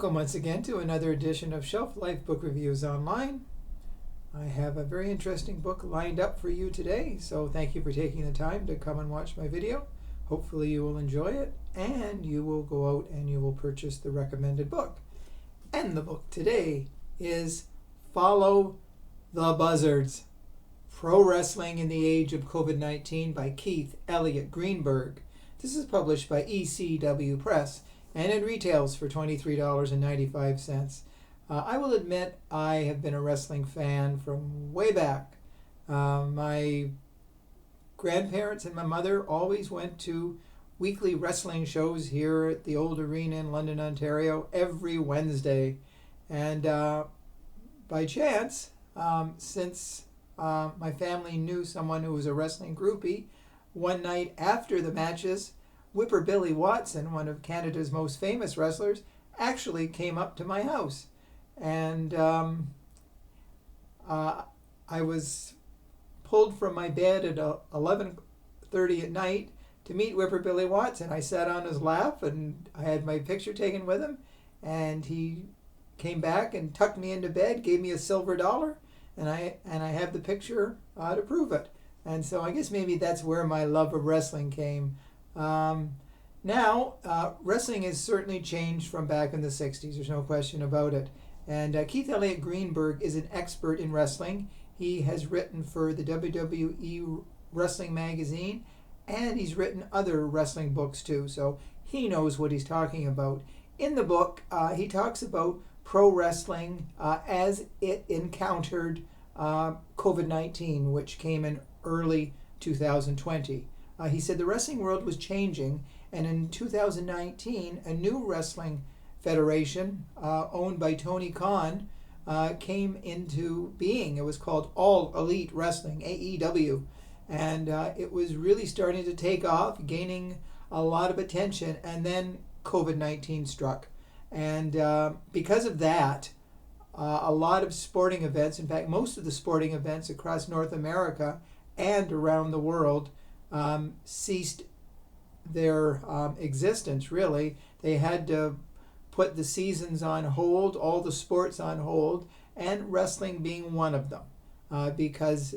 Welcome once again to another edition of Shelf Life Book Reviews Online. I have a very interesting book lined up for you today, so thank you for taking the time to come and watch my video. Hopefully you will enjoy it and you will go out and you will purchase the recommended book. And the book today is Follow the Buzzards, Pro Wrestling in the Age of COVID-19 by Elliot Greenberg. This is published by ECW Press and it retails for $23.95. I will admit I have been a wrestling fan from way back. My grandparents and my mother always went to weekly wrestling shows here at the old arena in London, Ontario, every Wednesday. And by chance, since my family knew someone who was a wrestling groupie, one night after the matches, Whipper Billy Watson, one of Canada's most famous wrestlers, actually came up to my house. And I was pulled from my bed at 11:30 at night to meet Whipper Billy Watson. I sat on his lap and I had my picture taken with him. And he came back and tucked me into bed, gave me a silver dollar, and I have the picture to prove it. And so I guess maybe that's where my love of wrestling came. Now, wrestling has certainly changed from back in the 60s. There's no question about it. And Elliot Greenberg is an expert in wrestling. He has written for the WWE Wrestling Magazine, and he's written other wrestling books too. So he knows what he's talking about. In the book, he talks about pro wrestling as it encountered COVID-19, which came in early 2020. He said the wrestling world was changing, and in 2019, a new wrestling federation owned by Tony Khan came into being. It was called All Elite Wrestling, AEW, and it was really starting to take off, gaining a lot of attention, and then COVID-19 struck. And because of that, a lot of sporting events, in fact, most of the sporting events across North America and around the world, ceased their existence, really. They had to put the seasons on hold, all the sports on hold, and wrestling being one of them, because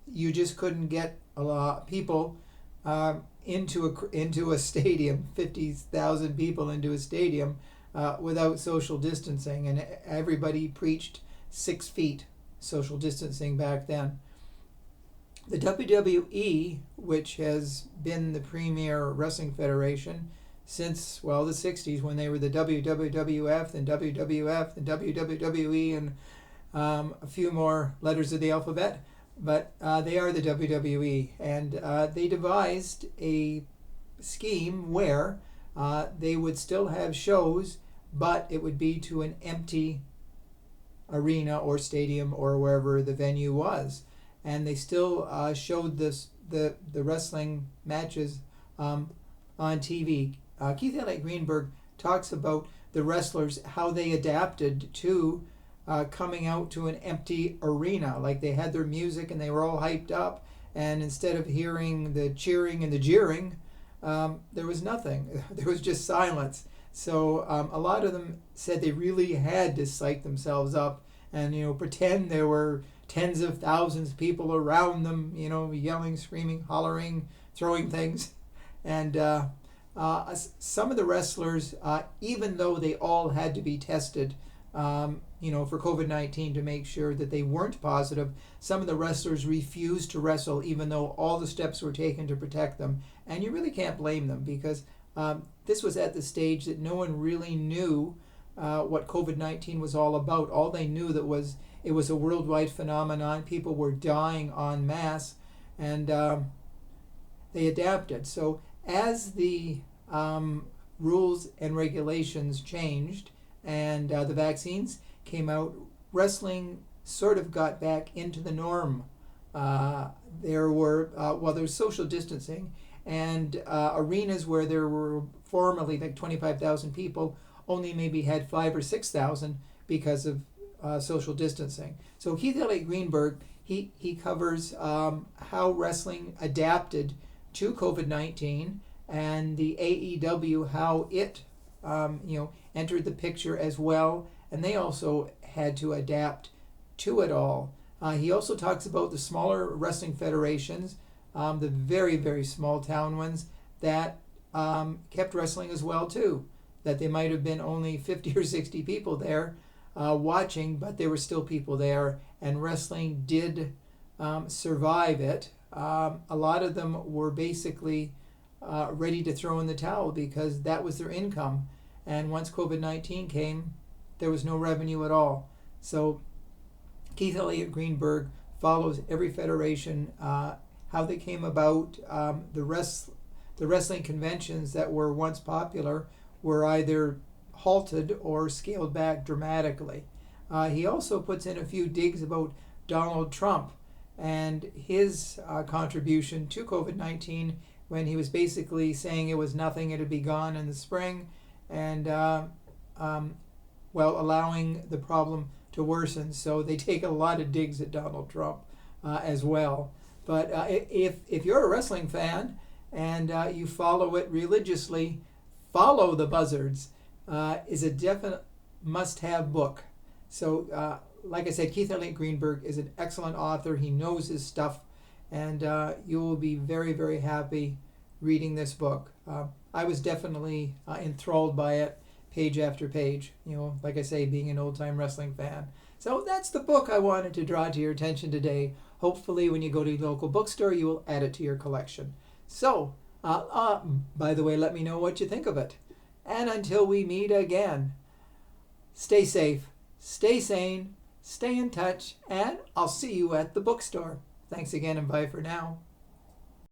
you just couldn't get a lot of people into a stadium, 50,000 people into a stadium, without social distancing, and everybody preached 6 feet social distancing back then. The WWE, which has been the premier wrestling federation since, well, the 60s, when they were the WWF and WWF and WWE and a few more letters of the alphabet, but they are the WWE, and they devised a scheme where they would still have shows, but it would be to an empty arena or stadium or wherever the venue was. And they still showed the wrestling matches on TV. Elliot Greenberg talks about the wrestlers, how they adapted to coming out to an empty arena. Like they had their music and they were all hyped up, and instead of hearing the cheering and the jeering, there was nothing. There was just silence. So a lot of them said they really had to psych themselves up and pretend there were tens of thousands of people around them, yelling, screaming, hollering, throwing things. And some of the wrestlers, even though they all had to be tested, for COVID-19 to make sure that they weren't positive, some of the wrestlers refused to wrestle even though all the steps were taken to protect them. And you really can't blame them, because this was at the stage that no one really knew what COVID-19 was all about. All they knew that was it was a worldwide phenomenon. People were dying en masse, and they adapted. So as the rules and regulations changed and the vaccines came out, wrestling sort of got back into the norm. There's social distancing, and arenas where there were formerly like 25,000 people only maybe had 5,000 or 6,000 because of social distancing. So Elliot Greenberg, he covers how wrestling adapted to COVID-19 and the AEW, how it entered the picture as well, and they also had to adapt to it all. He also talks about the smaller wrestling federations, the very, very small town ones that kept wrestling as well too. That they might have been only 50 or 60 people there watching, but there were still people there, and wrestling did survive it. A lot of them were basically ready to throw in the towel because that was their income. And once COVID-19 came, there was no revenue at all. So Keith Elliot Greenberg follows every federation, how they came about. The wrestling conventions that were once popular were either halted or scaled back dramatically. He also puts in a few digs about Donald Trump and his contribution to COVID-19 when he was basically saying it was nothing, it'd be gone in the spring, and allowing the problem to worsen. So they take a lot of digs at Donald Trump as well. But if you're a wrestling fan and you follow it religiously, follow the Buzzards. Is a definite must-have book. So, like I said, Keith Elliot Greenberg is an excellent author. He knows his stuff, and you will be very, very happy reading this book. I was definitely enthralled by it, page after page. You know, like I say, being an old-time wrestling fan. So that's the book I wanted to draw to your attention today. Hopefully, when you go to your local bookstore, you will add it to your collection. So, by the way, let me know what you think of it. And until we meet again, stay safe, stay sane, stay in touch, and I'll see you at the bookstore. Thanks again, and bye for now.